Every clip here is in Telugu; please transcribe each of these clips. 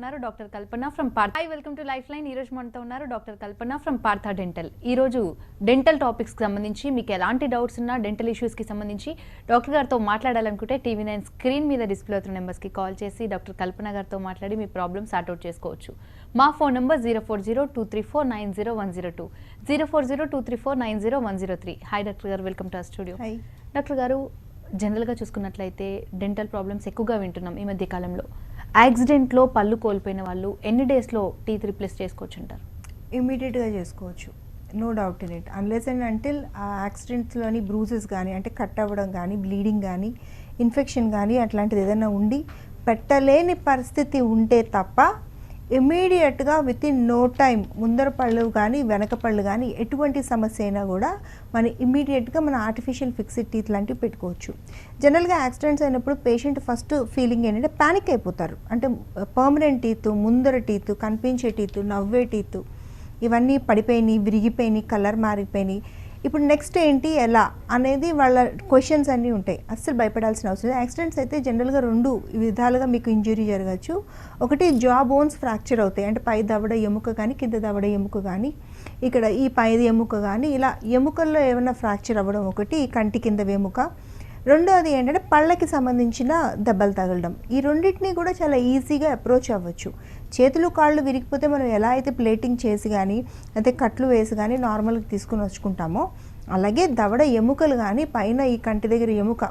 ఉన్నారు doctor Kalpana from Partha. High, welcome to life line. ఈ రోజు మనతో ఉన్నారు doctor Kalpana from Partha dental. ఈ రోజు డెంటల్ టాపిక్స్ కి సంబంధించి మీకు ఎలాంటి డౌట్స్ ఉన్నా డెంటల్ ఇష్యూస్ కి సంబంధించి డాక్టర్ గారితో మాట్లాడాలనుకుంటే టీవీ9 స్క్రీన్ మీద డిస్ప్లే అవుతున్న నెంబర్స్ కి కాల్ చేసి డాక్టర్ కల్పన గారితో మాట్లాడి మీ ప్రాబ్లమ్ సార్ట్ అవుట్ చేసుకోవచ్చు. మా ఫోన్ నెంబర్ 040234900102, 040234900103. హాయ్ డాక్టర్ గారు, welcome to our studio. Doctor గారు, జనరల్గా చూసుకున్నట్లయితే డెంటల్ ప్రాబ్లమ్స్ ఎక్కువగా వింటున్నాం ఈ మధ్య కాలంలో. యాక్సిడెంట్లో పళ్ళు కోల్పోయిన వాళ్ళు ఎన్ని డేస్లో టీత్ రిప్లేస్ చేసుకోవచ్చు అంటారు? ఇమీడియట్గా చేసుకోవచ్చు, no doubt in it. Unless and until ఆ యాక్సిడెంట్స్లోని బ్రూజెస్ కానీ, అంటే కట్ అవ్వడం కానీ, బ్లీడింగ్ కానీ, ఇన్ఫెక్షన్ కానీ అట్లాంటిది ఏదైనా ఉండి పెట్టలేని పరిస్థితి ఉంటే తప్ప ఇమీడియట్గా విత్ ఇన్ నో టైం ముందర పళ్ళు కానీ వెనక పళ్ళు కానీ ఎటువంటి సమస్య అయినా కూడా మనం ఇమీడియట్గా మన ఆర్టిఫిషియల్ ఫిక్స్డ్ టీత్ లాంటివి పెట్టుకోవచ్చు. జనరల్గా యాక్సిడెంట్స్ అయినప్పుడు పేషెంట్ ఫస్ట్ ఫీలింగ్ ఏంటంటే ప్యానిక్ అయిపోతారు. అంటే పర్మనెంట్ టీత్, ముందర టీత్, కనిపించే టీత్, నవ్వే టీత్ ఇవన్నీ పడిపోయినాయి, విరిగిపోయినాయి, కలర్ మారిపోయినాయి, ఇప్పుడు నెక్స్ట్ ఏంటి ఎలా అనేది వాళ్ళ క్వశ్చన్స్ అన్నీ ఉంటాయి. అస్సలు భయపడాల్సిన అవసరం లేదు. యాక్సిడెంట్స్ అయితే జనరల్గా రెండు విధాలుగా మీకు ఇంజురీ జరగచ్చు. ఒకటి జా బోన్స్ ఫ్రాక్చర్ అవుతాయి, అంటే పై దవడ ఎముక కానీ కింద దవడ ఎముక కానీ, ఇక్కడ ఈ పై ఎముక కానీ, ఇలా ఎముకల్లో ఏమైనా ఫ్రాక్చర్ అవ్వడం ఒకటి, ఈ కంటి కింద ఎముక. రెండోది ఏంటంటే పళ్ళకి సంబంధించిన దెబ్బలు తగలడం. ఈ రెండింటినీ కూడా చాలా ఈజీగా అప్రోచ్ అవ్వచ్చు. చేతులు కాళ్ళు విరిగిపోతే మనం ఎలా అయితే ప్లేటింగ్ చేసి కానీ అయితే కట్లు వేసి కానీ నార్మల్గా తీసుకుని వచ్చుకుంటామో, అలాగే దవడ ఎముకలు కానీ పైన ఈ కంటి దగ్గర ఎముక,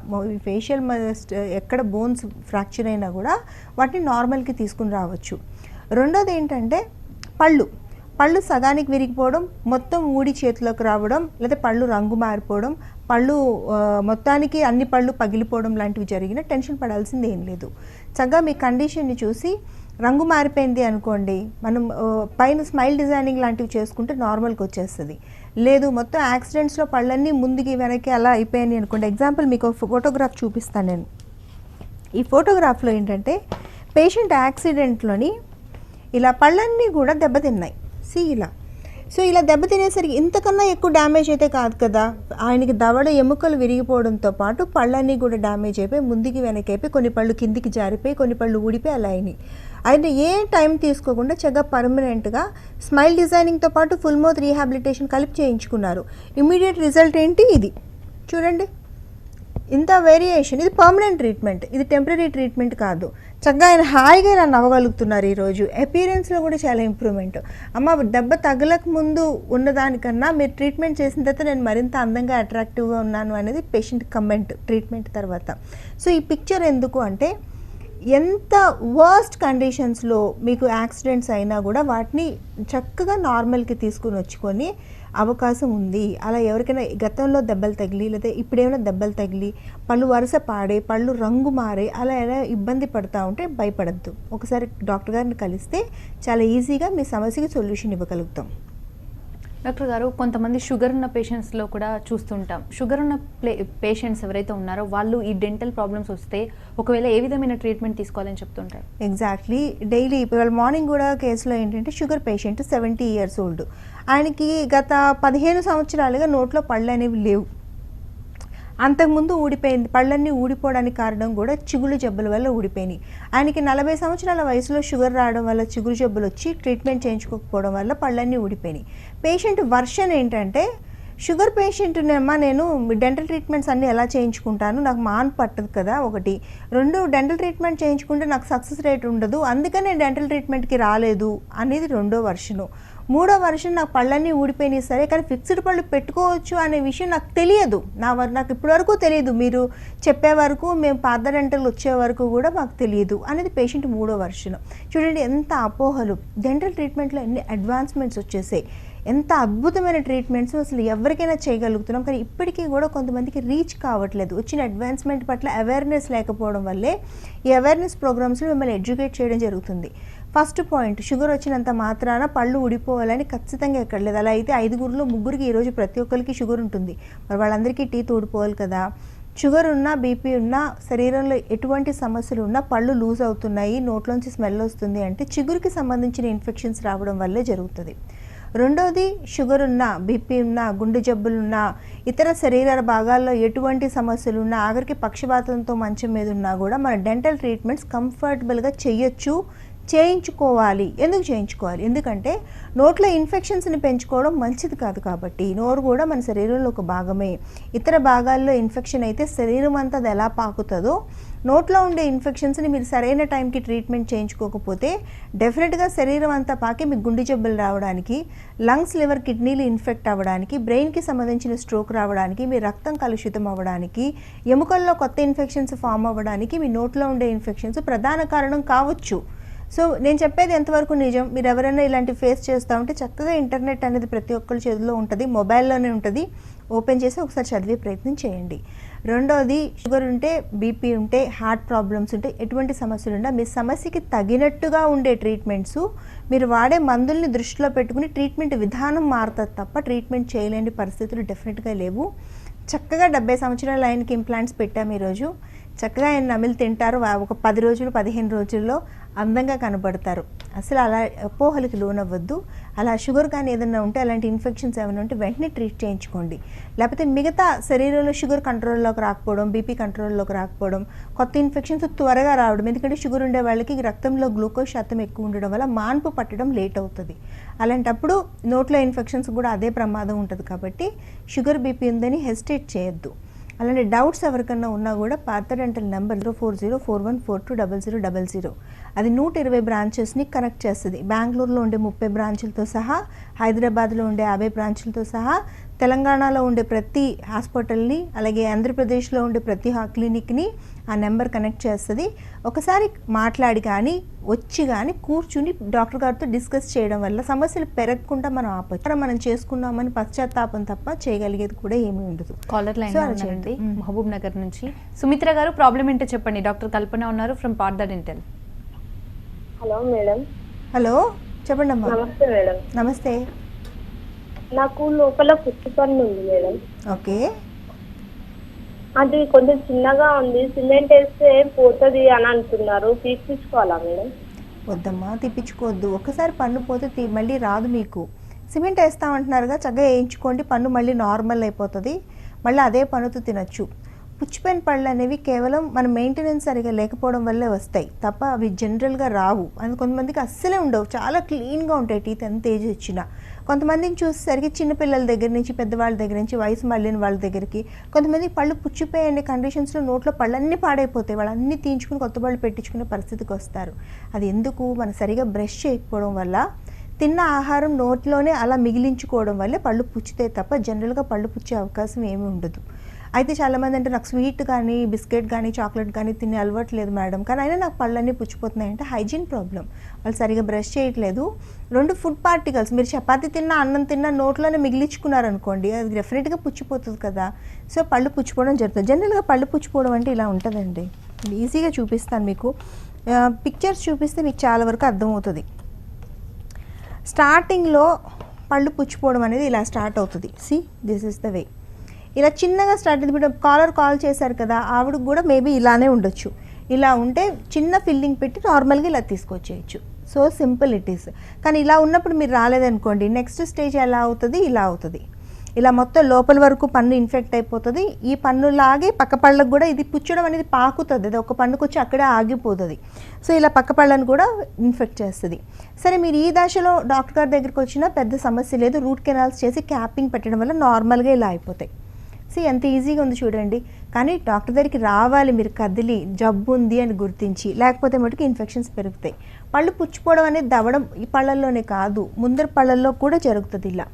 ఫేషియల్ ఎక్కడ బోన్స్ ఫ్రాక్చర్ అయినా కూడా వాటిని నార్మల్కి తీసుకుని రావచ్చు. రెండోది ఏంటంటే పళ్ళు సగానికి విరిగిపోవడం, మొత్తం ఊడి చేతిలోకి రావడం, లేదా పళ్ళు రంగు మారిపోవడం, పళ్ళు మొత్తానికి అన్ని పళ్ళు పగిలిపోవడం లాంటివి జరిగిన టెన్షన్ పడాల్సింది ఏం లేదు. చక్కగా మీ కండిషన్ని చూసి రంగు మారిపోయింది అనుకోండి, మనం పైన స్మైల్ డిజైనింగ్ లాంటివి చేసుకుంటే నార్మల్కి వచ్చేస్తుంది. లేదు మొత్తం యాక్సిడెంట్స్లో పళ్ళన్నీ ముందుకి వెనక్కి అలా అయిపోయాయి అనుకోండి. ఎగ్జాంపుల్ మీకు ఫోటోగ్రాఫ్ చూపిస్తాను నేను. ఈ ఫోటోగ్రాఫ్లో ఏంటంటే పేషెంట్ యాక్సిడెంట్లోని ఇలా పళ్ళన్నీ కూడా దెబ్బతిన్నాయి. ఇలా సో ఇలా దెబ్బతినేసరికి ఇంతకన్నా ఎక్కువ డ్యామేజ్ అయితే కాదు కదా. ఆయనకి దవడ ఎముకలు విరిగిపోవడంతో పాటు పళ్ళన్నీ కూడా డ్యామేజ్ అయిపోయి ముందుకి వెనక్కి అయిపోయి కొన్ని పళ్ళు కిందికి జారిపోయి కొన్ని పళ్ళు ఊడిపోయి అలా అయినాయి. ఆయన ఏ టైం తీసుకోకుండా చక్కగా పర్మనెంట్గా స్మైల్ డిజైనింగ్తో పాటు ఫుల్ మౌత్ రీహాబిలిటేషన్ కలిపి చేయించుకున్నారు. ఇమీడియట్ రిజల్ట్ ఏంటి? ఇది చూడండి, ఇంత వేరియేషన్. ఇది పర్మనెంట్ ట్రీట్మెంట్, ఇది టెంపరీ ట్రీట్మెంట్ కాదు. చక్కగా ఆయన హాయిగా ఇలా నవ్వగలుగుతున్నారు. ఈరోజు అపీరెన్స్లో కూడా చాలా ఇంప్రూవ్మెంట్. అమ్మ దెబ్బ తగలక ముందు ఉన్నదానికన్నా మీరు ట్రీట్మెంట్ చేసిన తర్వాత నేను మరింత అందంగా అట్రాక్టివ్గా ఉన్నాను అనేది పేషెంట్ కమెంట్ ట్రీట్మెంట్ తర్వాత. సో ఈ పిక్చర్ ఎందుకు అంటే ఎంత వర్స్ట్ కండిషన్స్లో మీకు యాక్సిడెంట్స్ అయినా కూడా వాటిని చక్కగా నార్మల్కి తీసుకుని వచ్చుకొని అవకాశం ఉంది. అలా ఎవరికైనా గతంలో దెబ్బలు తగిలి లేదా ఇప్పుడేమైనా దెబ్బలు తగిలి పళ్ళు వరుస పాడే, పళ్ళు రంగు మారే, అలా ఎలా ఇబ్బంది పడుతూ ఉంటే భయపడద్దు. ఒకసారి డాక్టర్ గారిని కలిస్తే చాలా ఈజీగా మీ సమస్యకి సొల్యూషన్ ఇవ్వగలుగుతాం. డాక్టర్ గారు, కొంతమంది షుగర్ ఉన్న పేషెంట్స్లో కూడా చూస్తుంటాం. షుగర్ ఉన్న పేషెంట్స్ ఎవరైతే ఉన్నారో వాళ్ళు ఈ డెంటల్ ప్రాబ్లమ్స్ వస్తే ఒకవేళ ఏ విధమైన ట్రీట్మెంట్ తీసుకోవాలని చెప్తుంటారు? ఎగ్జాక్ట్లీ, డైలీ ఇవాళ మార్నింగ్ కూడా కేసులో ఏంటంటే షుగర్ పేషెంట్ 70 years old. ఆయనకి గత 15 సంవత్సరాలుగా నోట్లో పళ్ళు అనేవి లేవు. అంతకుముందు ఊడిపోయింది. పళ్ళన్నీ ఊడిపోవడానికి కారణం కూడా చిగుళ్ళు జబ్బుల వల్ల ఊడిపోయినాయి. ఆయనకి 40 సంవత్సరాల వయసులో షుగర్ రావడం వల్ల చిగురు జబ్బులు వచ్చి ట్రీట్మెంట్ చేయించుకోకపోవడం వల్ల పళ్ళన్నీ ఊడిపోయినాయి. పేషెంట్ వర్షన్ ఏంటంటే షుగర్ పేషెంట్నేమ్మా, నేను డెంటల్ ట్రీట్మెంట్స్ అన్నీ ఎలా చేయించుకుంటాను, నాకు మాన్ పట్టదు కదా, ఒకటి. రెండు, డెంటల్ ట్రీట్మెంట్ చేయించుకుంటే నాకు సక్సెస్ రేట్ ఉండదు, అందుకని నేను డెంటల్ ట్రీట్మెంట్కి రాలేదు అనేది రెండో వర్షను. మూడో వర్షన్, నాకు పళ్ళన్నీ ఊడిపోయినాయి సరే, కానీ ఫిక్స్డ్ పళ్ళు పెట్టుకోవచ్చు అనే విషయం నాకు తెలియదు, నాకు ఇప్పటివరకు తెలియదు, మీరు చెప్పే వరకు మేము పాత డెంటల్ వచ్చే వరకు కూడా మాకు తెలియదు అనేది పేషెంట్ మూడో వర్షన్. చూడండి ఎంత అపోహలు. డెంటల్ ట్రీట్మెంట్లో ఎన్ని అడ్వాన్స్మెంట్స్ వచ్చేసాయి, ఎంత అద్భుతమైన ట్రీట్మెంట్స్ అసలు ఎవరికైనా చేయగలుగుతున్నాం. కానీ ఇప్పటికీ కూడా కొంతమందికి రీచ్ కావట్లేదు. వచ్చిన అడ్వాన్స్మెంట్ పట్ల అవేర్నెస్ లేకపోవడం వల్లే ఈ అవేర్నెస్ ప్రోగ్రామ్స్లో మిమ్మల్ని ఎడ్యుకేట్ చేయడం జరుగుతుంది. ఫస్ట్ పాయింట్, షుగర్ వచ్చినంత మాత్రాన పళ్ళు ఊడిపోవాలని ఖచ్చితంగా ఎక్కడ లేదు. అలా అయితే 5గురిలో 3గురికి ఈరోజు ప్రతి ఒక్కరికి షుగర్ ఉంటుంది. మరి వాళ్ళందరికీ టీత్ ఊడిపోవాలి కదా. షుగర్ ఉన్నా, బీపీ ఉన్నా, శరీరంలో ఎటువంటి సమస్యలు ఉన్నా పళ్ళు లూజ్ అవుతున్నాయి, నోట్లోంచి స్మెల్ వస్తుంది అంటే చిగురికి సంబంధించిన ఇన్ఫెక్షన్స్ రావడం వల్లే జరుగుతుంది. రెండోది, షుగర్ ఉన్నా, బీపీ ఉన్నా, గుండె జబ్బులున్నా, ఇతర శరీర భాగాల్లో ఎటువంటి సమస్యలు ఉన్నా, ఆఖరికి పక్షపాతంతో మంచం మీద ఉన్నా కూడా మన డెంటల్ ట్రీట్మెంట్స్ కంఫర్టబుల్గా చేయొచ్చు, చేయించుకోవాలి. ఎందుకు చేయించుకోవాలి? ఎందుకంటే నోట్లో ఇన్ఫెక్షన్స్ని పెంచుకోవడం మంచిది కాదు కాబట్టి. నోరు కూడా మన శరీరంలో ఒక భాగమే. ఇతర భాగాల్లో ఇన్ఫెక్షన్ అయితే శరీరం అంతా అది ఎలా పాకుతుందో నోట్లో ఉండే ఇన్ఫెక్షన్స్ని మీరు సరైన టైంకి ట్రీట్మెంట్ చేయించుకోకపోతే డెఫినెట్గా శరీరం అంతా పాకి మీకు గుండె జబ్బులు రావడానికి, లంగ్స్, లివర్, కిడ్నీలు ఇన్ఫెక్ట్ అవ్వడానికి, బ్రెయిన్కి సంబంధించిన స్ట్రోక్ రావడానికి, మీ రక్తం కలుషితం అవ్వడానికి, ఎముకల్లో కొత్త ఇన్ఫెక్షన్స్ ఫామ్ అవ్వడానికి మీ నోట్లో ఉండే ఇన్ఫెక్షన్స్ ప్రధాన కారణం కావచ్చు. సో నేను చెప్పేది ఎంతవరకు నిజం? మీరు ఎవరైనా ఇలాంటి ఫేస్ చేస్తూ ఉంటే చక్కగా ఇంటర్నెట్ అనేది ప్రతి ఒక్కరి చేతిలో ఉంటుంది, మొబైల్లోనే ఉంటుంది. ఓపెన్ చేసి ఒకసారి చదివే ప్రయత్నం చేయండి. రెండోది, షుగర్ ఉంటే, బీపీ ఉంటే, హార్ట్ ప్రాబ్లమ్స్ ఉంటే, ఎటువంటి సమస్యలు ఉన్నా మీ సమస్యకి తగినట్టుగా ఉండే ట్రీట్మెంట్స్, మీరు వాడే మందుల్ని దృష్టిలో పెట్టుకుని ట్రీట్మెంట్ విధానం మారుతుంది తప్ప ట్రీట్మెంట్ చేయలేని పరిస్థితులు డెఫినెట్గా లేవు. చక్కగా 70 సంవత్సరాల ఆయనకి ఇంప్లాంట్స్ పెట్టాము ఈరోజు. చక్కగా ఆయన నమిలి తింటారు. ఒక 10 రోజులు 15 రోజుల్లో అందంగా కనబడతారు. అసలు అలా అపోహలకి లోనవ్వద్దు. అలా షుగర్ కానీ ఏదైనా ఉంటే, అలాంటి ఇన్ఫెక్షన్స్ ఏమైనా ఉంటే వెంటనే ట్రీట్ చేయించుకోండి. లేకపోతే మిగతా శరీరంలో షుగర్ కంట్రోల్లోకి రాకపోవడం, బీపీ కంట్రోల్లోకి రాకపోవడం, కొత్త ఇన్ఫెక్షన్స్ త్వరగా రావడం. ఎందుకంటే షుగర్ ఉండే వాళ్ళకి రక్తంలో గ్లూకోజ్ శాతం ఎక్కువ ఉండడం వల్ల మాన్పు పట్టడం లేట్ అవుతుంది. అలాంటప్పుడు నోట్లో ఇన్ఫెక్షన్స్ కూడా అదే ప్రమాదం ఉంటుంది. కాబట్టి షుగర్, బీపీ ఉందని హెసిటేట్ చేయొద్దు. అలాంటి డౌట్స్ ఎవరికన్నా ఉన్నా కూడా పార్థ డెంటల్ నెంబర్ 04041420000. అది 120 బ్రాంచెస్ని కనెక్ట్ చేస్తుంది. బెంగళూరులో ఉండే 30 బ్రాంచులతో సహా, హైదరాబాద్లో ఉండే 50 బ్రాంచులతో సహా, తెలంగాణలో ఉండే ప్రతి హాస్పిటల్ని, అలాగే ఆంధ్రప్రదేశ్లో ఉండే ప్రతి క్లినిక్ని ఆ నెంబర్ కనెక్ట్ చేస్తుంది. ఒకసారి మాట్లాడి కానీ వచ్చి కానీ కూర్చుని డాక్టర్ గారితో డిస్కస్ చేయడం వల్ల సమస్యలు పెరగకుండా మనం ఆపచ్చు. మనం చేసుకున్నామని పశ్చాత్తాపం తప్ప చేయగలిగేది కూడా ఏమీ ఉండదు. కాలర్ లైన్ ఉన్నారండి మహబూబ్ నగర్ నుంచి. సుమిత్ర గారు, ప్రాబ్లం ఏంటో చెప్పండి. డాక్టర్ కల్పన ఉన్నారు from Partha dental. Hello madam. Hello, చెప్పండి అమ్మా. నమస్తే మేడం. నమస్తే. నాకు లోపల పుచ్చి పన్ను ఉంది మేడం. ఓకే. అది కొంచెం చిన్నగా ఉంది, సిమెంట్ వేస్తే పోతుంది అని అంటున్నారు. తీసుకోవాలా మేడం? వద్దమ్మా, తీపించుకోవద్దు. ఒకసారి పన్ను పోతే మళ్ళీ రాదు మీకు. సిమెంట్ వేస్తామంటున్నారుగా, చక్కగా వేయించుకోండి, పన్ను మళ్ళీ నార్మల్ అయిపోతుంది. మళ్ళీ అదే పన్నుతో తినచ్చు. పుచ్చిపోయిన పళ్ళు అనేవి కేవలం మన మెయింటెనెన్స్ సరిగా లేకపోవడం వల్లే వస్తాయి తప్ప అవి జనరల్గా రావు. అది కొంతమందికి అస్సలే ఉండవు, చాలా క్లీన్గా ఉంటాయి టీత్ ఎంత ఏజ్ వచ్చినా. కొంతమందిని చూసేసరికి చిన్నపిల్లల దగ్గర నుంచి, పెద్దవాళ్ళ దగ్గర నుంచి, వయసు మళ్ళిన వాళ్ళ దగ్గరికి, కొంతమంది పళ్ళు పుచ్చిపోయే కండిషన్స్లో నోట్లో పళ్ళన్నీ పాడైపోతాయి. వాళ్ళు అన్నీ తీయించుకుని కొత్త పళ్ళు పెట్టించుకునే పరిస్థితికి వస్తారు. అది ఎందుకు? మనం సరిగా బ్రష్ చేయకపోవడం వల్ల, తిన్న ఆహారం నోట్లోనే అలా మిగిలించుకోవడం వల్లే పళ్ళు పుచ్చితే తప్ప జనరల్గా పళ్ళు పుచ్చే అవకాశం ఏమీ ఉండదు. అయితే చాలామంది అంటే నాకు స్వీట్ కానీ, బిస్కెట్ కానీ, చాక్లెట్ కానీ తినే అలవాటు లేదు మేడం, కానీ అయినా నాకు పళ్ళన్నీ పుచ్చిపోతున్నాయి అంటే హైజీన్ ప్రాబ్లం. వాళ్ళు సరిగా బ్రష్ చేయట్లేదు. 2 ఫుడ్ పార్టికల్స్, మీరు చపాతీ తిన్నా, అన్నం తిన్నా నోట్లోనే మిగిలించుకున్నారనుకోండి, అది డెఫినెట్గా పుచ్చిపోతుంది కదా. సో పళ్ళు పుచ్చిపోవడం జరుగుతుంది. జనరల్గా పళ్ళు పుచ్చిపోవడం అంటే ఇలా ఉంటుందండి. ఈజీగా చూపిస్తాను మీకు. పిక్చర్స్ చూపిస్తే మీకు చాలా వరకు అర్థమవుతుంది. స్టార్టింగ్లో పళ్ళు పుచ్చిపోవడం అనేది ఇలా స్టార్ట్ అవుతుంది. See, this is the way. ఇలా చిన్నగా స్టార్ట్ అయింది. ఇప్పుడు కాల్ చేశారు కదా, ఆవిడకు కూడా మేబీ ఇలానే ఉండొచ్చు. ఇలా ఉంటే చిన్న ఫిల్లింగ్ పెట్టి నార్మల్గా ఇలా తీసుకొచ్చేయచ్చు. So simple it is. కానీ ఇలా ఉన్నప్పుడు మీరు రాలేదనుకోండి, నెక్స్ట్ స్టేజ్ ఎలా అవుతుంది? ఇలా అవుతుంది. ఇలా మొత్తం లోపల వరకు పన్ను ఇన్ఫెక్ట్ అయిపోతుంది. ఈ పన్నులాగే పక్క పళ్ళకు కూడా ఇది పుచ్చడం అనేది పాకుతుంది. అది ఒక పన్నుకు వచ్చి అక్కడే ఆగిపోతుంది. సో ఇలా పక్క పళ్ళను కూడా ఇన్ఫెక్ట్ చేస్తుంది. సరే, మీరు ఈ దశలో డాక్టర్ గారి దగ్గరికి వచ్చినా పెద్ద సమస్య లేదు. రూట్ కెనాల్స్ చేసి క్యాపింగ్ పెట్టడం వల్ల నార్మల్గా ఇలా అయిపోతాయి. ఎంత ఈజీగా ఉంది చూడండి. కానీ డాక్టర్ దగ్గరికి రావాలి, మీరు కదిలి జబ్బు ఉంది అని గుర్తించి, లేకపోతే మటుకు ఇన్ఫెక్షన్స్ పెరుగుతాయి. పళ్ళు పుచ్చిపోవడం అనేది దవడం ఈ పళ్ళల్లోనే కాదు, ముందర పళ్ళల్లో కూడా జరుగుతుంది ఇలా.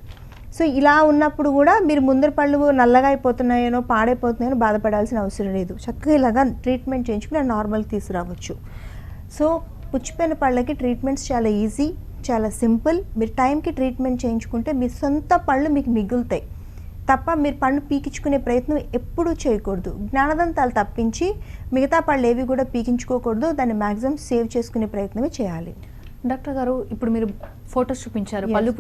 సో ఇలా ఉన్నప్పుడు కూడా మీరు ముందర పళ్ళు నల్లగా అయిపోతున్నాయనో, పాడైపోతున్నాయనో బాధపడాల్సిన అవసరం లేదు. చక్కగా ఇలాగా ట్రీట్మెంట్ చేయించుకుని నార్మల్గా తీసుకురావచ్చు. సో పుచ్చిపోయిన పళ్ళకి ట్రీట్మెంట్స్ చాలా ఈజీ, చాలా సింపుల్. మీరు టైంకి ట్రీట్మెంట్ చేయించుకుంటే మీ సొంత పళ్ళు మీకు మిగులుతాయి తప్ప మీరు పన్ను పీకించుకునే ప్రయత్నం ఎప్పుడూ చేయకూడదు. జ్ఞానదంతాలు తప్పించి మిగతా పళ్ళు ఏవి కూడా పీకించుకోకూడదు. దాన్ని మ్యాక్సిమం సేవ్ చేసుకునే ప్రయత్నమే చేయాలి. డాక్టర్ గారు, ఇప్పుడు మీరు ఫొటోస్ చూపించారు, పళ్ళు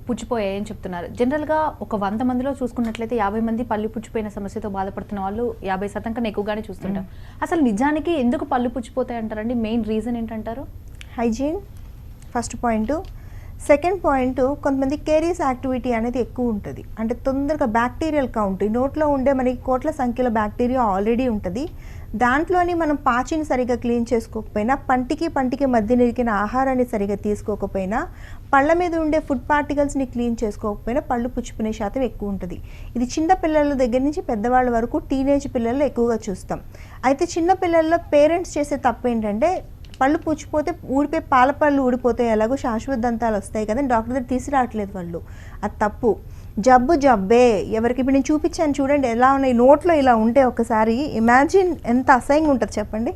పుచ్చిపోయాయి అని చెప్తున్నారు. జనరల్గా ఒక 100 మందిలో చూసుకున్నట్లయితే 50 మంది పళ్ళు పుచ్చిపోయిన సమస్యతో బాధపడుతున్న వాళ్ళు 50% కన్నా ఎక్కువగానే చూస్తుంటారు. అసలు నిజానికి ఎందుకు పళ్ళు పుచ్చిపోతాయి అంటారండి? మెయిన్ రీజన్ ఏంటంటారు? Hygiene first point. Second point, కొంతమంది కేరీస్ యాక్టివిటీ అనేది ఎక్కువ ఉంటుంది. అంటే తొందరగా బ్యాక్టీరియల్ కౌంట్, ఈ నోట్లో ఉండే మనకి కోట్ల సంఖ్యలో బ్యాక్టీరియా ఆల్రెడీ ఉంటుంది. దాంట్లోని మనం పాచిని సరిగా క్లీన్ చేసుకోకపోయినా, పంటికి మధ్య నిరికిన ఆహారాన్ని సరిగా తీసుకోకపోయినా, పళ్ళ మీద ఉండే ఫుడ్ పార్టికల్స్ని క్లీన్ చేసుకోకపోయినా పళ్ళు పుచ్చుకునే శాతం ఎక్కువ ఉంటుంది. ఇది చిన్న పిల్లల దగ్గర నుంచి పెద్దవాళ్ళ వరకు టీనేజ్ పిల్లల్లో ఎక్కువగా చూస్తాం. అయితే చిన్న పిల్లల్లో పేరెంట్స్ చేసే తప్పు ఏంటంటే, పళ్ళు పుచ్చిపోతే ఊడిపోయి పాల పళ్ళు ఊడిపోతాయి, ఎలాగో శాశ్వత దంతాలు వస్తాయి కదా, డాక్టర్ దగ్గర తీసుకురావట్లేదు వాళ్ళు. అది తప్పు. జబ్బే ఎవరికి. ఇప్పుడు నేను చూపించాను చూడండి ఎలా ఉన్నాయి, నోట్లో ఇలా ఉంటే ఒకసారి ఇమాజిన్ ఎంత అసహ్యంగా ఉంటుంది చెప్పండి.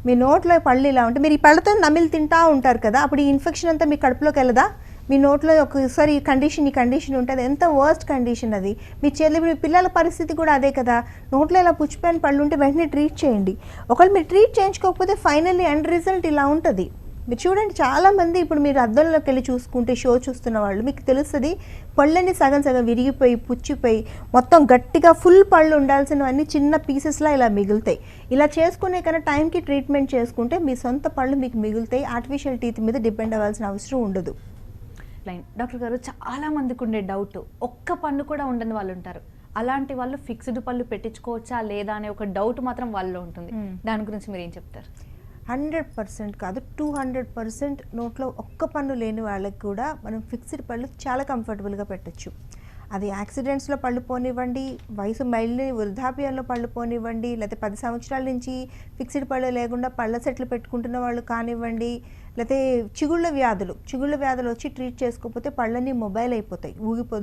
మీ నోట్లో పళ్ళు ఇలా ఉంటే మీరు ఈ పళ్ళతో నమిలి తింటూ ఉంటారు కదా, అప్పుడు ఈ ఇన్ఫెక్షన్ అంతా మీ కడుపులోకి వెళ్ళదా? మీ నోట్లో ఒకసారి ఈ కండిషన్ ఉంటుంది, ఎంత వర్స్ట్ కండిషన్ అది. మీ చేతులు మీ పిల్లల పరిస్థితి కూడా అదే కదా. నోట్లో ఇలా పుచ్చిపోయిన పళ్ళు ఉంటే వెంటనే ట్రీట్ చేయండి. ఒకవేళ మీరు ట్రీట్ చేయించుకోకపోతే ఫైనల్లీ ఎండ్ రిజల్ట్ ఇలా ఉంటుంది. మీరు చూడండి, చాలామంది ఇప్పుడు మీరు అద్దంలోకి వెళ్ళి చూసుకుంటే, షో చూస్తున్న వాళ్ళు మీకు తెలుస్తుంది, పళ్ళని సగం విరిగిపోయి పుచ్చిపోయి మొత్తం గట్టిగా ఫుల్ పళ్ళు ఉండాల్సినవన్నీ చిన్న పీసెస్లా ఇలా మిగులుతాయి. ఇలా చేసుకునే కన్నా టైంకి ట్రీట్మెంట్ చేసుకుంటే మీ సొంత పళ్ళు మీకు మిగులుతాయి. ఆర్టిఫిషియల్ టీత్ మీద డిపెండ్ అవ్వాల్సిన అవసరం ఉండదు. డాక్టర్ గారు, చాలా మందికి ఉండే డౌట్, ఒక్క పన్ను కూడా ఉండని వాళ్ళు ఉంటారు. అలాంటి వాళ్ళు ఫిక్స్డ్ పళ్ళు పెట్టించుకోవచ్చా లేదా అనే ఒక డౌట్ మాత్రం వాళ్ళలో ఉంటుంది. దాని గురించి మీరు ఏం చెప్తారు? 100% కాదు, 200% నోట్లో ఒక్క పన్ను లేని వాళ్ళకి కూడా మనం ఫిక్స్డ్ పళ్ళు చాలా కంఫర్టబుల్గా పెట్టచ్చు. అది యాక్సిడెంట్స్లో పళ్ళు పోనివ్వండి, వయసు మైల్డ్ వృద్ధాప్యంలో పళ్ళు పోనివ్వండి, లేకపోతే 10 సంవత్సరాల నుంచి ఫిక్స్డ్ పళ్ళు లేకుండా పళ్ళ సెట్లు పెట్టుకుంటున్న వాళ్ళు కానివ్వండి, లేకపోతే చిగుళ్ళ వ్యాధులు వచ్చి ట్రీట్ చేసుకోకపోతే పళ్ళన్నీ మొబైల్ అయిపోతాయి,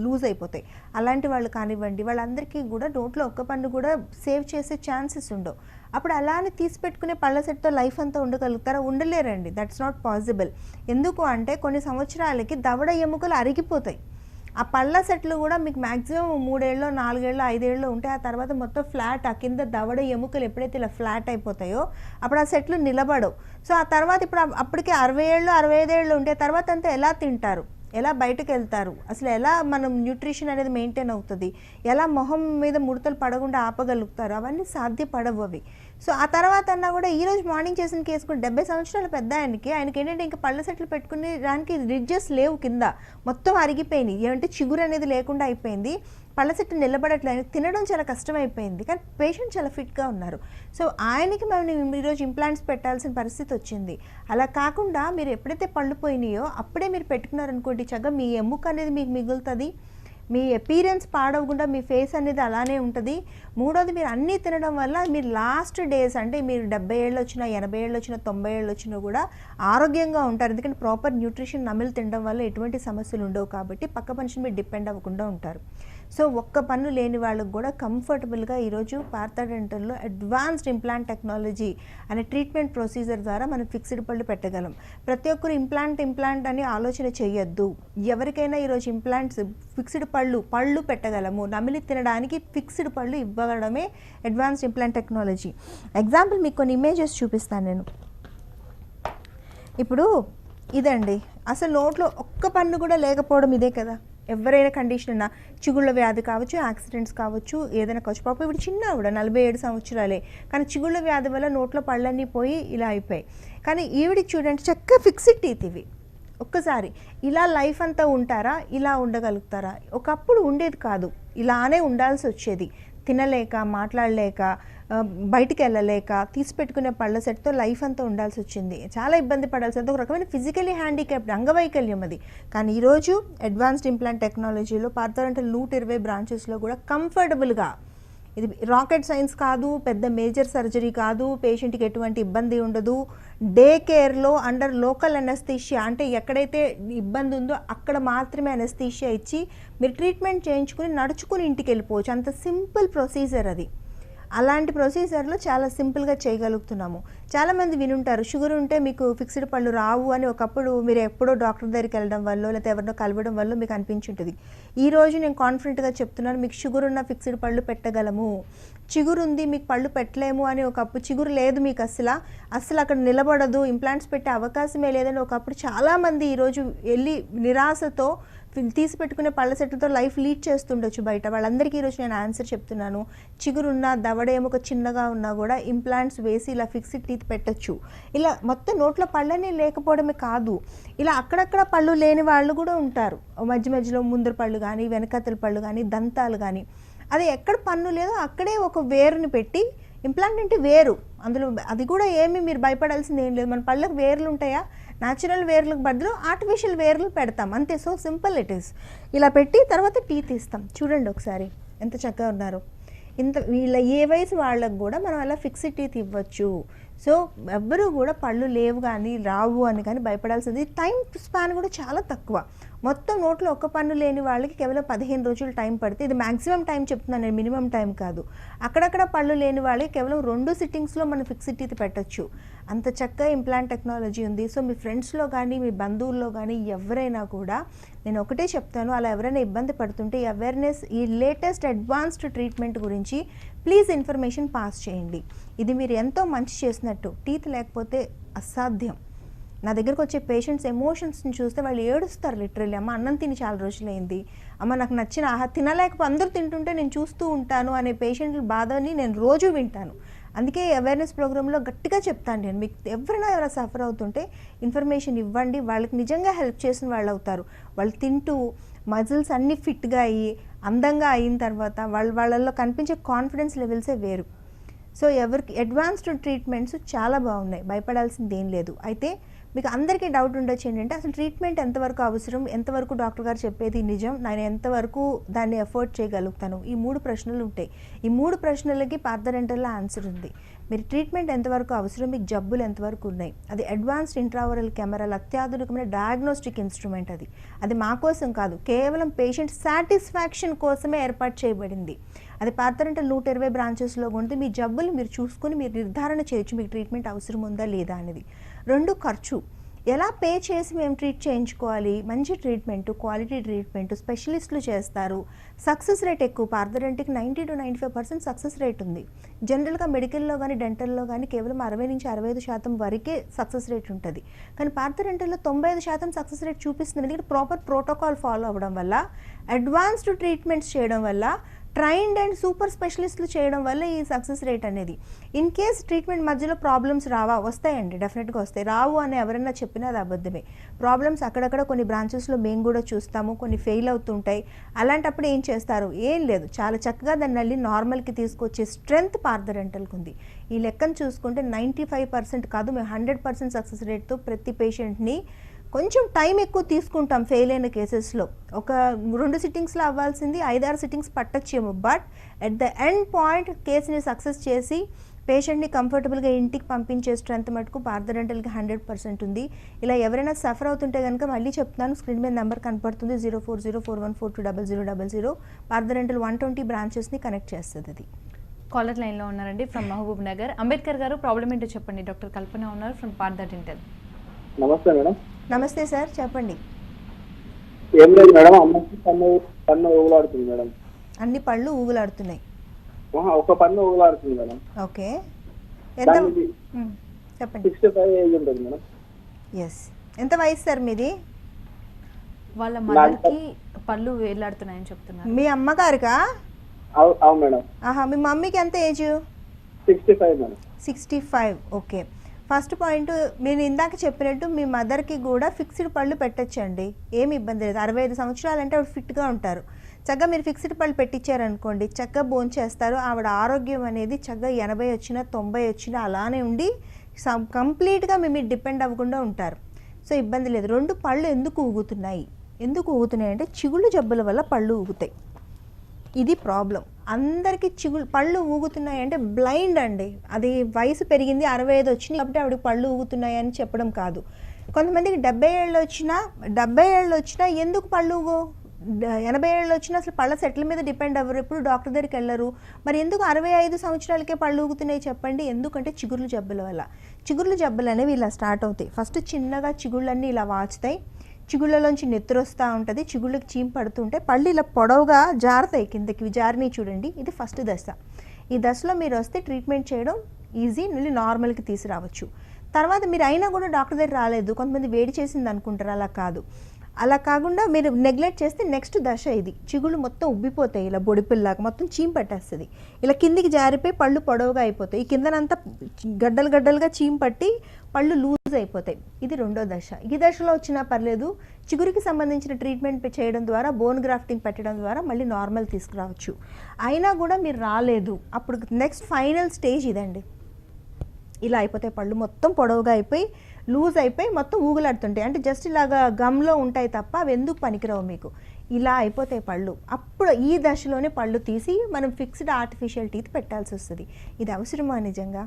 లూజ్ అయిపోతాయి, అలాంటి వాళ్ళు కానివ్వండి, వాళ్ళందరికీ కూడా నోట్లో ఒక్క పన్ను కూడా సేవ్ చేసే ఛాన్సెస్ ఉండవు. అప్పుడు అలానే తీసి పెట్టుకునే పళ్ళ సెట్తో లైఫ్ అంతా ఉండగలుగుతారా? ఉండలేరండి. That's not possible. ఎందుకు అంటే కొన్ని సంవత్సరాలకి దవడ ఎముకలు అరిగిపోతాయి. ఆ పళ్ళ సెట్లు కూడా మీకు మ్యాక్సిమం 3 ఏళ్ళు 4 ఏళ్ళు 5 ఏళ్ళు ఉంటే, ఆ తర్వాత మొత్తం ఫ్లాట్, ఆ కింద దవడ ఎముకలు ఎప్పుడైతే ఇలా ఫ్లాట్ అయిపోతాయో అప్పుడు ఆ సెట్లు నిలబడవు. సో ఆ తర్వాత ఇప్పుడు అప్పటికే 60 ఏళ్ళు 65 ఏళ్ళు ఉంటే తర్వాత అంతా ఎలా తింటారు, ఎలా బయటకు వెళ్తారు, అసలు ఎలా మనం న్యూట్రిషన్ అనేది మెయింటైన్ అవుతుంది, ఎలా మొహం మీద ముడతలు పడకుండా ఆపగలుగుతారు, అవన్నీ సాధ్యపడవు అవి. సో ఆ తర్వాత అన్నా కూడా ఈరోజు మార్నింగ్ చేసిన కేసు కూడా 70 సంవత్సరాల పెద్ద ఆయనకి ఏంటంటే ఇంకా పళ్ళ సెట్లు పెట్టుకునే దానికి రిడ్జెస్ లేవు, కింద మొత్తం అరిగిపోయినాయి, ఏమంటే చిగురు అనేది లేకుండా అయిపోయింది, పళ్ళ సెట్టు నిలబడట్లేదు, తినడం చాలా కష్టమైపోయింది, కానీ పేషెంట్ చాలా ఫిట్గా ఉన్నారు. సో ఆయనకి మేము ఈరోజు ఇంప్లాంట్స్ పెట్టాల్సిన పరిస్థితి వచ్చింది. అలా కాకుండా మీరు ఎప్పుడైతే పళ్ళు పోయినాయో అప్పుడే మీరు పెట్టుకున్నారనుకోండి, చక్కగా మీ ఎముక అనేది మీకు మిగులుతుంది, మీ అపీరెన్స్ పాడవకుండా మీ ఫేస్ అనేది అలానే ఉంటుంది. మూడోది, మీరు అన్నీ తినడం వల్ల మీరు లాస్ట్ డేస్ అంటే మీరు 70 ఏళ్ళు వచ్చినా 80 ఏళ్ళు వచ్చినా 90 ఏళ్ళు వచ్చినా కూడా ఆరోగ్యంగా ఉంటారు. ఎందుకంటే ప్రాపర్ న్యూట్రిషన్ నమిలి తినడం వల్ల ఎటువంటి సమస్యలు ఉండవు కాబట్టి పక్క మనిషిని మీరు డిపెండ్ అవ్వకుండా ఉంటారు. సో ఒక్క పన్ను లేని వాళ్ళకు కూడా కంఫర్టబుల్గా ఈరోజు పార్థా డెంటల్లో అడ్వాన్స్డ్ ఇంప్లాంట్ టెక్నాలజీ అనే ట్రీట్మెంట్ ప్రొసీజర్ ద్వారా మనం ఫిక్స్డ్ పళ్ళు పెట్టగలం. ప్రతి ఒక్కరు ఇంప్లాంట్ అని ఆలోచన చేయొద్దు. ఎవరికైనా ఈరోజు ఇంప్లాంట్స్ ఫిక్స్డ్ పళ్ళు పెట్టగలము, నమిలి తినడానికి ఫిక్స్డ్ పళ్ళు ఇవ్వడమే అడ్వాన్స్డ్ ఇంప్లాంట్ టెక్నాలజీ. ఎగ్జాంపుల్ మీకు కొన్ని ఇమేజెస్ చూపిస్తాను నేను. ఇప్పుడు ఇదండి, అసలు నోట్లో ఒక్క పన్ను కూడా లేకపోవడం ఇదే కదా. ఎవరైనా కండిషన్ ఉన్నా, చిగుళ్ళ వ్యాధి కావచ్చు, యాక్సిడెంట్స్ కావచ్చు, ఏదైనా కావచ్చు. పాపం ఇప్పుడు చిన్న ఆవిడ 47 సంవత్సరాలే, కానీ చిగుళ్ళ వ్యాధి వల్ల నోట్లో పళ్ళన్నీ పోయి ఇలా అయిపోయాయి. కానీ ఈవిడికి చూడండి చక్కగా ఫిక్స్డ్ టీత్ ఇవి. ఒక్కసారి ఇలా లైఫ్ అంతా ఉంటారా? ఇలా ఉండగలుగుతారా? ఒకప్పుడు ఉండేది కాదు, ఇలానే ఉండాల్సి వచ్చేది. తినలేక, మాట్లాడలేక, బయటికి వెళ్ళలేక, తీసి పెట్టుకునే పళ్ళ సెట్తో లైఫ్ అంతా ఉండాల్సి వచ్చింది. చాలా ఇబ్బంది పడాల్సి వస్తుంది. ఒక రకమైన ఫిజికలీ హ్యాండిక్యాప్డ్, అంగవైకల్యం అది. కానీ ఈరోజు అడ్వాన్స్డ్ ఇంప్లాంట్ టెక్నాలజీలో పార్థా డెంటల్ 120 బ్రాంచెస్లో కూడా కంఫర్టబుల్గా, ఇది రాకెట్ సైన్స్ కాదు, పెద్ద మేజర్ సర్జరీ కాదు, పేషెంట్కి ఎటువంటి ఇబ్బంది ఉండదు. డే కేర్లో అండర్ లోకల్ అనస్థీషియా, అంటే ఎక్కడైతే ఇబ్బంది ఉందో అక్కడ మాత్రమే అనస్థీషియా ఇచ్చి మీరు ట్రీట్మెంట్ చేయించుకుని నడుచుకుని ఇంటికి వెళ్ళిపోవచ్చు. అంత సింపుల్ ప్రొసీజర్ అది. అలాంటి ప్రొసీజర్లో చాలా సింపుల్గా చేయగలుగుతున్నాము. చాలామంది వినుంటారు, షుగర్ ఉంటే మీకు ఫిక్స్డ్ పళ్ళు రావు అని. ఒకప్పుడు మీరు ఎప్పుడో డాక్టర్ దగ్గరికి వెళ్ళడం వల్ల లేకపోతే ఎవరినో కలవడం వల్ల మీకు అనిపించుంటుంది. ఈరోజు నేను కాన్ఫిడెంట్గా చెప్తున్నాను, మీకు షుగర్ ఉన్న ఫిక్స్డ్ పళ్ళు పెట్టగలము. చిగురు ఉంది మీకు పళ్ళు పెట్టలేము అని, ఒకప్పుడు చిగురు లేదు మీకు అసలు అక్కడ నిలబడదు, ఇంప్లాంట్స్ పెట్టే అవకాశమే లేదని ఒకప్పుడు చాలామంది ఈరోజు వెళ్ళి నిరాశతో తీసి పెట్టుకునే పళ్ళ సెట్లతో లైఫ్ లీడ్ చేస్తుండొచ్చు బయట. వాళ్ళందరికీ ఈరోజు నేను ఆన్సర్ చెప్తున్నాను. చిగురున్నా, దవడ ఎముక చిన్నగా ఉన్నా కూడా ఇంప్లాంట్స్ వేసి ఇలా ఫిక్స్డ్ టీత్ పెట్టచ్చు. ఇలా మొత్తం నోట్లో పళ్ళనే లేకపోవడమే కాదు, ఇలా అక్కడక్కడ పళ్ళు లేని వాళ్ళు కూడా ఉంటారు. మధ్యలో ముందర పళ్ళు కానీ, వెనకతల పళ్ళు కానీ, దంతాలు కానీ, అది ఎక్కడ పన్ను లేదో అక్కడే ఒక వేరుని పెట్టి ఇంప్లాంట్ అంటే వేరు, అందులో అది కూడా ఏమి మీరు భయపడాల్సింది ఏం లేదు. మన పళ్ళకు వేర్లు ఉంటాయా, న్యాచురల్ వేర్లకు బదులు ఆర్టిఫిషియల్ వేర్లు పెడతాం అంతే. So simple it is. ఇలా పెట్టి తర్వాత టీత్ ఇస్తాం. చూడండి ఒకసారి ఎంత చక్కగా ఉన్నారు. ఇంత వీళ్ళ ఏ వయసు వాళ్ళకు కూడా మనం అలా ఫిక్స్డ్ టీత్ ఇవ్వచ్చు. సో ఎవ్వరూ కూడా పళ్ళు లేవు కానీ రావు అని కానీ భయపడాల్సింది. టైం స్పాన్ కూడా చాలా తక్కువ. మొత్తం నోట్లో ఒక్క పన్ను లేని వాళ్ళకి కేవలం 15 రోజులు టైం పడితే, ఇది మ్యాక్సిమం టైం చెప్తున్నాను నేను, మినిమం టైం కాదు. అక్కడక్కడ పళ్ళు లేని వాళ్ళకి కేవలం 2 సిట్టింగ్స్లో మనం ఫిక్స్డ్ టీత్ పెట్టచ్చు. అంత చక్కగా ఇంప్లాంట్ టెక్నాలజీ ఉంది. సో మీ ఫ్రెండ్స్లో కానీ మీ బంధువుల్లో కానీ ఎవరైనా కూడా నేను ఒకటే చెప్తాను, అలా ఎవరైనా ఇబ్బంది పడుతుంటే ఈ అవేర్నెస్, ఈ లేటెస్ట్ అడ్వాన్స్డ్ ట్రీట్మెంట్ గురించి ప్లీజ్ ఇన్ఫర్మేషన్ పాస్ చేయండి. ఇది మీరు ఎంతో మంచి చేసినట్టు. టీత్ లేకపోతే అసాధ్యం. నా దగ్గరకు వచ్చే పేషెంట్స్ ఎమోషన్స్ని చూస్తే వాళ్ళు ఏడుస్తారు లిటరల్లీ. అమ్మ అన్నం తిని చాలా రోజులైంది, అమ్మ నాకు నచ్చిన ఆహారం తినలేకపోతే అందరూ తింటుంటే నేను చూస్తూ ఉంటాను అనే పేషెంట్ల బాధని నేను రోజు వింటాను. అందుకే అవేర్నెస్ ప్రోగ్రాంలో గట్టిగా చెప్తాను నేను, మీకు ఎవరైనా సఫర్ అవుతుంటే ఇన్ఫర్మేషన్ ఇవ్వండి. వాళ్ళకి నిజంగా హెల్ప్ చేసిన వాళ్ళు అవుతారు. వాళ్ళు తింటూ మజిల్స్ అన్నీ ఫిట్గా అయ్యి అందంగా అయిన తర్వాత వాళ్ళల్లో కనిపించే కాన్ఫిడెన్స్ లెవెల్సే వేరు. సో ఎవరికి అడ్వాన్స్డ్ ట్రీట్మెంట్స్ చాలా బాగున్నాయి, భయపడాల్సింది ఏం లేదు. అయితే మీకు అందరికీ డౌట్ ఉండొచ్చు ఏంటంటే అసలు ట్రీట్మెంట్ ఎంతవరకు అవసరం, ఎంతవరకు డాక్టర్ గారు చెప్పేది నిజం, నేను ఎంతవరకు దాన్ని ఎఫోర్డ్ చేయగలుగుతాను, ఈ 3 ప్రశ్నలు ఉంటాయి. ఈ 3 ప్రశ్నలకి పార్థ డెంటల్లో ఆన్సర్ ఉంది. మీరు ట్రీట్మెంట్ ఎంతవరకు అవసరం, మీకు జబ్బులు ఎంతవరకు ఉన్నాయి, అది అడ్వాన్స్డ్ ఇంట్రావరల్ కెమెరాలు, అత్యాధునికమైన డయాగ్నోస్టిక్ ఇన్స్ట్రుమెంట్. అది మా కోసం కాదు, కేవలం పేషెంట్ సాటిస్ఫాక్షన్ కోసమే ఏర్పాటు చేయబడింది. అది పార్థ డెంటల్ 120 బ్రాంచెస్లో ఉంటే మీ జబ్బులు మీరు చూసుకొని మీరు నిర్ధారణ చేయొచ్చు మీకు ట్రీట్మెంట్ అవసరం ఉందా లేదా అనేది. 2 ఖర్చు, ఎలా పే చేసి మేము ట్రీట్ చేయించుకోవాలి, మంచి ట్రీట్మెంట్, క్వాలిటీ ట్రీట్మెంట్, స్పెషలిస్టులు చేస్తారు, సక్సెస్ రేట్ ఎక్కువ. పార్థ డెంటల్కి 90 to 95% సక్సెస్ రేట్ ఉంది. జనరల్గా మెడికల్లో కానీ డెంటల్లో కానీ కేవలం 60 నుంచి 65% వరకే సక్సెస్ రేట్ ఉంటుంది. కానీ పార్థ డెంటల్లో 95% సక్సెస్ రేట్ చూపిస్తుంది. ఎందుకంటే ప్రాపర్ ప్రోటోకాల్ ఫాలో అవ్వడం వల్ల, అడ్వాన్స్డ్ ట్రీట్మెంట్స్ చేయడం వల్ల, ట్రైన్డ్ అండ్ సూపర్ స్పెషలిస్టులు చేయడం వల్ల ఈ సక్సెస్ రేట్ అనేది. ఇన్ కేస్ ట్రీట్మెంట్ మధ్యలో ప్రాబ్లమ్స్ రావా, వస్తాయండి, డెఫినెట్గా వస్తాయి. రావు అని ఎవరైనా చెప్పినా అది అబద్ధమే. ప్రాబ్లమ్స్ అక్కడక్కడ కొన్ని బ్రాంచెస్లో మేము కూడా చూస్తాము, కొన్ని ఫెయిల్ అవుతుంటాయి. అలాంటప్పుడు ఏం చేస్తారు, ఏం లేదు, చాలా చక్కగా దాన్ని మళ్ళీ నార్మల్కి తీసుకొచ్చే స్ట్రెంగ్త్ పార్థ డెంటల్కి ఉంది. ఈ లెక్కను చూసుకుంటే 95% కాదు, మేము 100% సక్సెస్ రేట్తో ప్రతి పేషెంట్ని, కొంచెం టైం ఎక్కువ తీసుకుంటాం ఫెయిల్ అయిన కేసెస్లో. ఒక 2 సిట్టింగ్స్లో అవ్వాల్సింది 5-6 సిట్టింగ్స్ పట్టచ్చేమో, but at the end point కేసుని సక్సెస్ చేసి పేషెంట్ని కంఫర్టబుల్గా ఇంటికి పంపించే స్ట్రెంత్ మటుకు పార్థ డెంటల్కి 100% ఉంది. ఇలా ఎవరైనా సఫర్ అవుతుంటే కనుక మళ్ళీ చెప్తున్నాను, స్క్రీన్ మీద నెంబర్ కనపడుతుంది, 040414200000. పార్థ డెంటల్ 120 బ్రాంచెస్ని కనెక్ట్ చేస్తుంది. అది కాలర్ లైన్లో ఉన్నారండి ఫ్రమ్ మహబూబ్ నగర్. అంబేద్కర్ గారు, ప్రాబ్లం ఏంటో చెప్పండి. డాక్టర్ కల్పన ఉన్నారు ఫ్రమ్ పార్థ డెంటల్. నమస్తే మేడం. నమస్తే సార్, చెప్పండి. ఏం లేదు మేడం, అమ్మకి పన్ను ఊగులాడుతుంది మేడం. అన్ని పళ్ళు ఊగులాడుతున్నాయి? ఒక పన్ను ఊగులాడుతుంది మేడం. ఓకే, ఎంత చెప్పండి. 65 ఏజ్ ఉంటుంది మేడం. ఎస్, ఎంత వయసు సార్ మీది? వాళ్ళ మదర్కి పళ్ళు వేలాడుతున్నాయని చెప్తున్నారు. మీ అమ్మగారికా? అవును మేడం. ఆహా, మీ మమ్మీకి ఎంత age? 65 madam. 65. Okay, first point, మీరు ఇందాక చెప్పినట్టు మీ మదర్కి కూడా ఫిక్స్డ్ పళ్ళు పెట్టచ్చండి, ఏమి ఇబ్బంది లేదు. 65 సంవత్సరాలు అంటే ఆవిడ ఫిట్గా ఉంటారు. చక్కగా మీరు ఫిక్స్డ్ పళ్ళు పెట్టించారనుకోండి, చక్కగా భోంచేస్తారు. ఆవిడ ఆరోగ్యం అనేది చక్కగా 80 వచ్చినా 90 వచ్చినా అలానే ఉండి కంప్లీట్గా మీ మీద డిపెండ్ అవ్వకుండా ఉంటారు. సో ఇబ్బంది లేదు. 2 పళ్ళు ఎందుకు ఊగుతున్నాయి అంటే చిగుళ్ళు జబ్బుల వల్ల పళ్ళు ఊగుతాయి. ఇది ప్రాబ్లం. అందరికీ పళ్ళు ఊగుతున్నాయి అంటే బ్లైండ్ అండి. అది వయసు పెరిగింది, 65 వచ్చినాయి కాబట్టి ఆవిడకి పళ్ళు ఊగుతున్నాయి అని చెప్పడం కాదు. కొంతమందికి 70 ఏళ్ళు వచ్చినా ఎందుకు పళ్ళు ఊగు, 80 ఏళ్ళు వచ్చినా అసలు పళ్ళ సెట్ల మీద డిపెండ్ అవ్వరు, ఎప్పుడు డాక్టర్ దగ్గరికి వెళ్ళరు. మరి ఎందుకు 65 సంవత్సరాలకే పళ్ళు ఊగుతున్నాయి చెప్పండి? ఎందుకంటే చిగుర్లు జబ్బుల వల్ల. చిగుర్లు జబ్బులు అనేవి ఇలా స్టార్ట్ అవుతాయి. ఫస్ట్ చిన్నగా చిగుళ్ళన్నీ ఇలా వాచుతాయి, చిగుళ్ళలోంచి నెత్తురు వస్తూ ఉంటుంది, చిగుళ్ళకి చీమ పడుతుంటే పళ్ళు ఇలా పొడవుగా జారుతాయి, కిందకి జారిని చూడండి. ఇది ఫస్ట్ దశ. ఈ దశలో మీరు వస్తే ట్రీట్మెంట్ చేయడం ఈజీ, మళ్ళీ నార్మల్కి తీసుకురావచ్చు. తర్వాత మీరు అయినా కూడా డాక్టర్ దగ్గర రాలేదు, కొంతమంది వేడి చేసింది అనుకుంటారు, అలా కాదు. అలా కాకుండా మీరు నెగ్లెక్ట్ చేస్తే నెక్స్ట్ దశ ఇది. చిగుళ్ళు మొత్తం ఉబ్బిపోతాయి, ఇలా బొడిపిల్లాగా మొత్తం చీమ్ పట్టేస్తుంది. ఇలా కిందికి జారిపోయి పళ్ళు పొడవుగా అయిపోతాయి. ఈ కిందనంతా గడ్డలు గడ్డలుగా చీమ్ పట్టి పళ్ళు లూజ్ అయిపోతాయి. ఇది రెండో దశ. ఈ దశలో వచ్చినా పర్లేదు, చిగురికి సంబంధించిన ట్రీట్మెంట్ చేయడం ద్వారా, బోన్ గ్రాఫ్టింగ్ పెట్టడం ద్వారా మళ్ళీ నార్మల్ తీసుకురావచ్చు. అయినా కూడా మీరు రాలేదు, అప్పుడు నెక్స్ట్ ఫైనల్ స్టేజ్ ఇదండి. ఇలా అయిపోతాయి పళ్ళు మొత్తం పొడవుగా అయిపోయి లూజ్ అయిపోయి మొత్తం ఊగులాడుతుంటాయి. అంటే జస్ట్ ఇలాగా గమ్లో ఉంటాయి తప్ప అవి ఎందుకు పనికిరావు మీకు. ఇలా అయిపోతాయి పళ్ళు. అప్పుడు ఈ దశలోనే పళ్ళు తీసి మనం ఫిక్స్డ్ ఆర్టిఫిషియల్ టీత్ పెట్టాల్సి వస్తుంది. ఇది అవసరమా నిజంగా?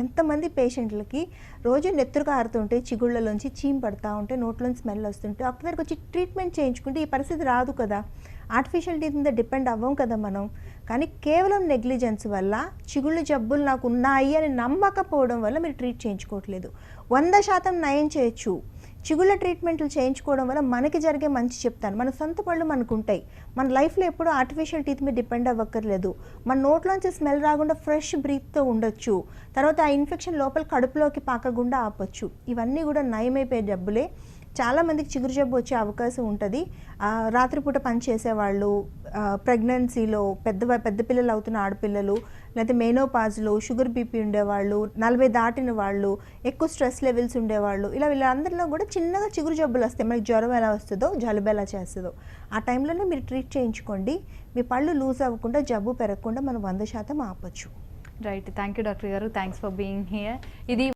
ఎంతమంది పేషెంట్లకి రోజు నెత్తురు కారుతుంటే, చిగుళ్ళలోంచి చీమ్ పడతా ఉంటే, నోట్లోంచి స్మెల్ వస్తుంటే డాక్టర్ దగ్గరికి వచ్చి ట్రీట్మెంట్ చేయించుకుంటే ఈ పరిస్థితి రాదు కదా. ఆర్టిఫిషియల్ టీత్ మీద డిపెండ్ అవ్వం కదా మనం. కానీ కేవలం నెగ్లిజెన్స్ వల్ల చిగుళ్ళు జబ్బులు నాకు ఉన్నాయి అని నమ్మకపోవడం వల్ల మీరు ట్రీట్ చేయించుకోవట్లేదు. 100% నయం చేయొచ్చు. చిగుళ్ళ ట్రీట్మెంట్లు చేయించుకోవడం వల్ల మనకి జరిగే మంచి చెప్తాను. మన సొంత పళ్ళు మనకు ఉంటాయి. మన లైఫ్లో ఎప్పుడూ ఆర్టిఫిషియల్ టీత్ మీద డిపెండ్ అవ్వక్కర్లేదు. మన నోట్లోంచి స్మెల్ రాకుండా ఫ్రెష్ బ్రీత్తో ఉండొచ్చు. తర్వాత ఆ ఇన్ఫెక్షన్ లోపల కడుపులోకి పాకకుండా ఆపొచ్చు. ఇవన్నీ కూడా నయమైపోయే జబ్బులే. చాలామందికి చిగురు జబ్బు వచ్చే అవకాశం ఉంటుంది. రాత్రిపూట పని చేసేవాళ్ళు, ప్రెగ్నెన్సీలో పెద్ద పిల్లలు అవుతున్న ఆడపిల్లలు, లేకపోతే మెనోపాజ్లో, షుగర్ బీపీ ఉండేవాళ్ళు, 40 దాటిన వాళ్ళు, ఎక్కువ స్ట్రెస్ లెవెల్స్ ఉండేవాళ్ళు, ఇలా వీళ్ళందరిలో కూడా చిన్నగా చిగురు జబ్బులు వస్తాయి. మనకి జ్వరం ఎలా వస్తుందో, జలుబు ఎలా చేస్తుందో ఆ టైంలోనే మీరు ట్రీట్ చేయించుకోండి. మీ పళ్ళు లూజ్ అవ్వకుండా, జబ్బు పెరగకుండా మనం 100% ఆపొచ్చు. రైట్. థ్యాంక్ యూ డాక్టర్ గారు. Thanks for being here. ఇది